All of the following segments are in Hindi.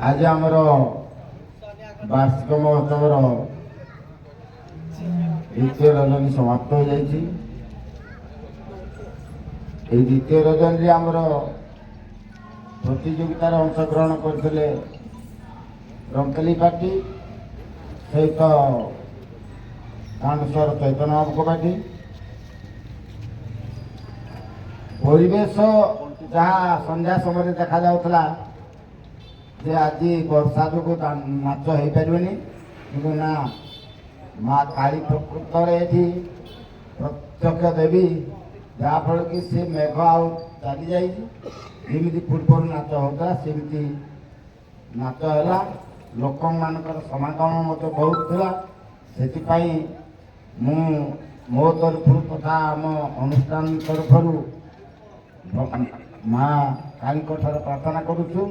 आज आमर वार्षिक महोत्सव द्वितीय रजनी समाप्त हो जाइए। द्वितीय रजनी आमर प्रतियोगितार अंशग्रहण करते रंकेली पार्टी सहित कांडेश्वर चैतन्य बाबू पार्टी। परिवेश जहाँ संध्या समय देखा जाऊला जे आज वर्षा जो नाच हो पारे कि ना माँ काली प्रकृत ये प्रत्यक्ष देवी जहाँफल कि सी मेघ आउ चली जामि पूर्व नाच होता सेमती नाच है। लोक मान समागम मत बहुत था से मो तरफ तथा आम अनुष्ठान तरफ माँ काली प्रार्थना करुचु।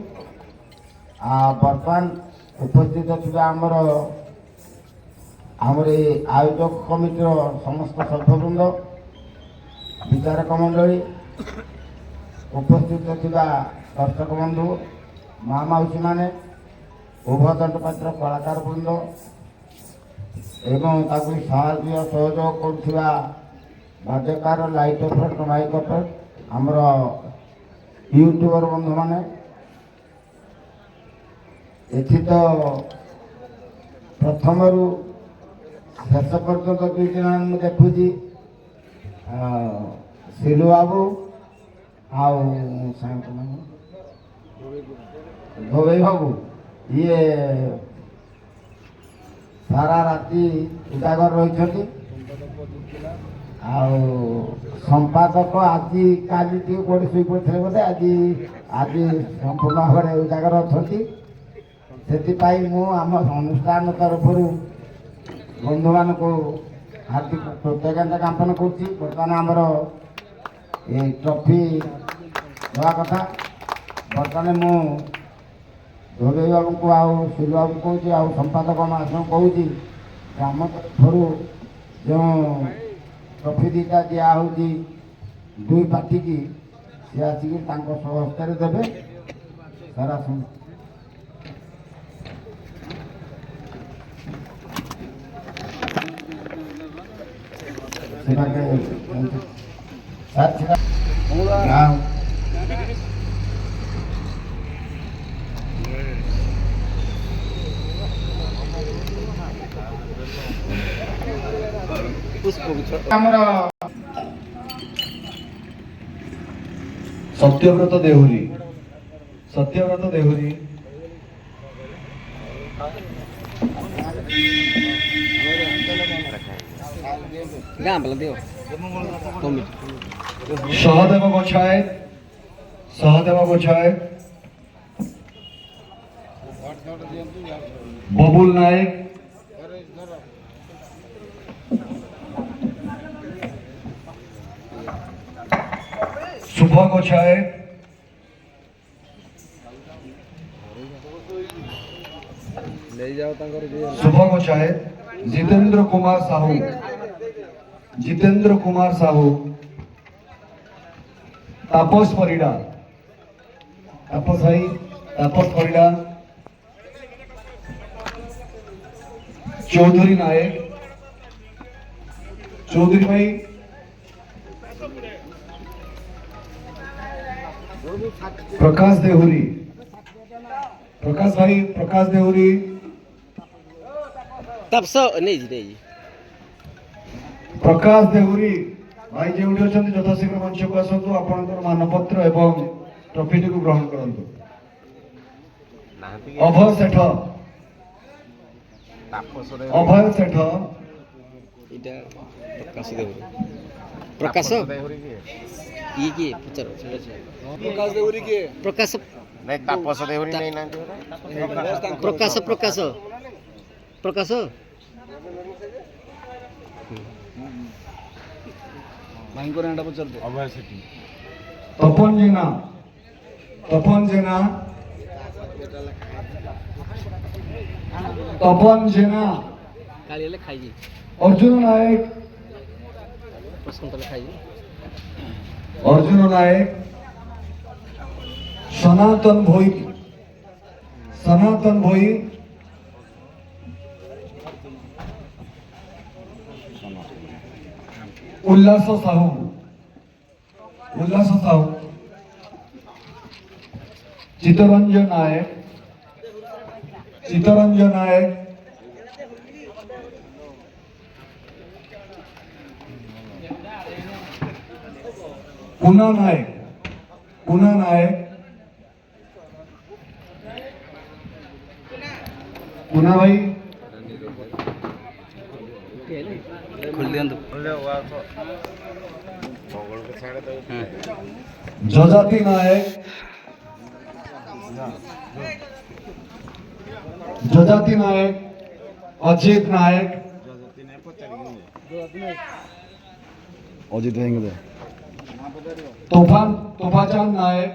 बर्तमान उपस्थित थी आमर आयोजक कमिटर समस्त सभ्यवृंद विचारक मंडली उपस्थित थी दर्शक बंधु माँ मौसी मैंने उभयदंड पात्र कलाकार वृंद एवं साहाय्य सहयोग करुवा बाध्यकार लाइट अफेक्ट माइक अफेक्ट आमर यूट्यूबर बंधु मैंने एथि तो प्रथम रु शेष पर्यंत दुई दिन देखुची सिलु बाबू धोबई बाबू ये सारा राति उजागर रही। संपादक आज काली कौटे शुई पड़े बोधे आज आज संपूर्ण भाव में उजागर अच्छा से आम अनुष्ठान तरफ बंधु मान को हार्दिक कृतज्ञता ज्ञापन करुच्ची। बर्तमान आमर ये ट्रफी दवा कथा बर्तमान मु धोबई बाबू को आउ शिलु बाबू कहूँ आउ संपादक महाशय कहूँ आम तरफ जो ट्रफी दीटा दिहूँ दुई पार्टी की सी आसिक हस्ते देवे सारा सत्यव्रत देहुरी सत्यव्रत देहुरी सहदेव गोछाए बबुल नायक शुभ गोछाए शुभ गोछाए जितेंद्र कुमार साहू तापस परिडा चौधरी नायक चौधरी भाई प्रकाश देहुरी प्रकाश देहुरी भाई जो यथाशीघ्र मंच को आसतु आपण मानपत्र एवं ट्रफी को ग्रहण करंतु। अभय सेठ प्रकाश ये की प्रकाश देहुरी के प्रकाश नहीं तापस देहुरी नहीं नांती प्रकाश प्रकाश प्रकाश भाई को नाटा पचरते अभय सेठी तपन जेना काली ले खाई अर्जुन नायक पसंद खाई अर्जुन नायक सनातन भोई ସନାତନ ଭୋଇ, ଉଲ୍ଲାସ ସାହୁ, ଚିତ୍ତରଞ୍ଜନ ନାୟକ, କୁନା ନାୟକ, କୁନା ଭାଇ, ଖୋଲି ଦିଅନ୍ତୁ। ଯଜାତି ନାୟକ, ଅଜିତ ନାୟକ, ତୋଫାଚାନ୍ଦ ନାୟକ,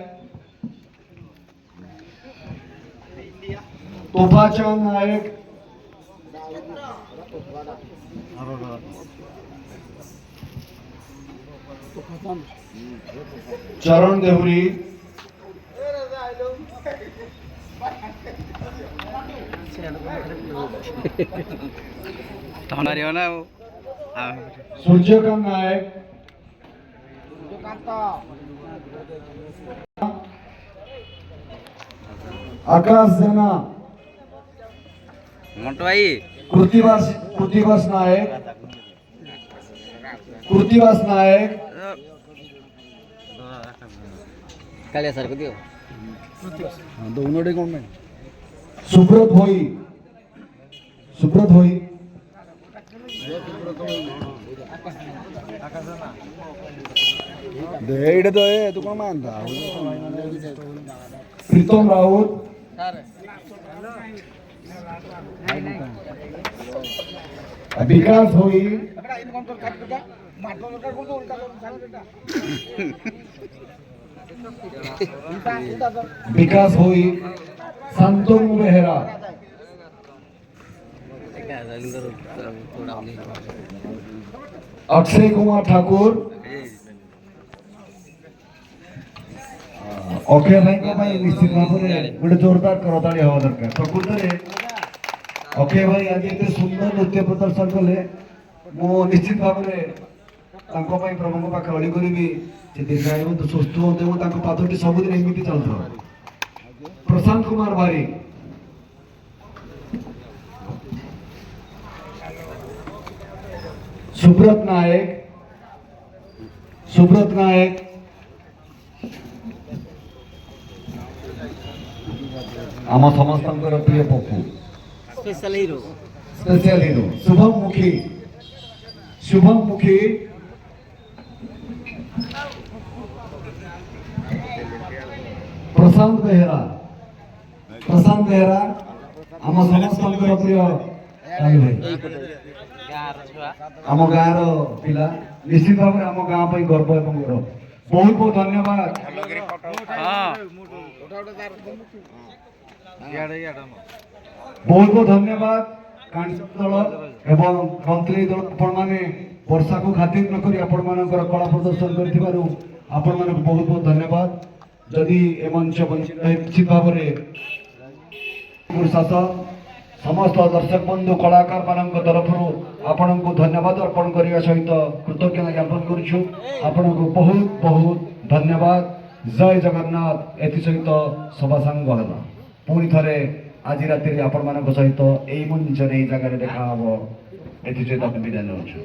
ଚରଣ ଦେହୁରୀ, ମାରିବ ନା ଆଉ ସୂର୍ଯ୍ୟକାନ୍ତ ନାୟକ, ଆକାଶ ଜେନା, ମଣ୍ଟୁ ଭାଇ କୃତିବାସ ନାୟକ, କାଳିଆ ସାର୍କୁ ଦିଅ। ସୁବ୍ରତ ଭୋଇ, ପ୍ରୀତମ ରାଉତ, ବିକାଶ ଭୋଇ, ଶାନ୍ତନୁ ବେହେରା, ଅକ୍ଷୟ କୁମାର ଠାକୁର, ଅକ୍ଷୟ ଭାଇଙ୍କ ପାଇଁ ନିଶ୍ଚିତ ଭାବରେ ଗୋଟେ ଜୋରଦାର କରତାଳି ହେବା ଦରକାର। ପ୍ରକୃତରେ ଅକ୍ଷୟ ଭାଇ ଆଜି ଏତେ ସୁନ୍ଦର ନୃତ୍ୟ ପ୍ରଦର୍ଶନ କଲେ, ମୁଁ ନିଶ୍ଚିତ ଭାବରେ ତାଙ୍କ ପାଇଁ ପ୍ରଭୁଙ୍କ ପାଖରେ ଅଳି କରିବି ସେ ଦୀର୍ଘାୟୁ ହୁଅନ୍ତୁ, ସୁସ୍ଥ ହୁଅନ୍ତୁ ଏବଂ ତାଙ୍କ ପାଦଟି ସବୁଦିନ ଏମିତି ଚାଲୁଥାଉ। ପ୍ରଶାନ୍ତ କୁମାର ବାରିକ, ସୁବ୍ରତ ନାୟକ, ଆମ ସମସ୍ତଙ୍କର ପ୍ରିୟ ପପୁ, ସ୍ପେଶାଲ ହିରୋ, ଶୁଭମ ମୁଖୀ, ପ୍ରଶାନ୍ତ ବେହେରା, ଆମ ସମସ୍ତଙ୍କର ପ୍ରିୟ ଭାଇ, ଆମ ଗାଁର ପିଲା, ନିଶ୍ଚିତ ଭାବରେ ଆମ ଗାଁ ପାଇଁ ଗର୍ବ ଏବଂ ଗୌରବ। ବହୁତ ବହୁତ ଧନ୍ୟବାଦ। ବହୁତ ଧନ୍ୟବାଦ କାଣ୍ଟ ଦଳ ଏବଂ ମନ୍ତ୍ରୀ ଦଳ, ଆପଣମାନେ ବର୍ଷାକୁ ଖାତିର ନକରି ଆପଣମାନଙ୍କର କଳା ପ୍ରଦର୍ଶନ କରିଥିବାରୁ ଆପଣମାନଙ୍କୁ ବହୁତ ବହୁତ ଧନ୍ୟବାଦ। ଯଦି ଏ ମଞ୍ଚ ନିଶ୍ଚିତ ଭାବରେ ଶାସନ ସମସ୍ତ ଦର୍ଶକ ବନ୍ଧୁ କଳାକାରମାନଙ୍କ ତରଫରୁ ଆପଣଙ୍କୁ ଧନ୍ୟବାଦ ଅର୍ପଣ କରିବା ସହିତ କୃତଜ୍ଞତା ଜ୍ଞାପନ କରୁଛୁ। ଆପଣଙ୍କୁ ବହୁତ ବହୁତ ଧନ୍ୟବାଦ। ଜୟ ଜଗନ୍ନାଥ। ଏଥିସହିତ ସଭା ସାଙ୍ଗ ହେଲା ପୁଣି ଥରେ ଆଜି ରାତିରେ ଆପଣମାନଙ୍କ ସହିତ ଏଇ ମଞ୍ଚରେ ଏଇ ଜାଗାରେ ଦେଖା ହବ। ଏଥିସହିତ ଆମେ ବିଦାୟ ନେଉଛୁ।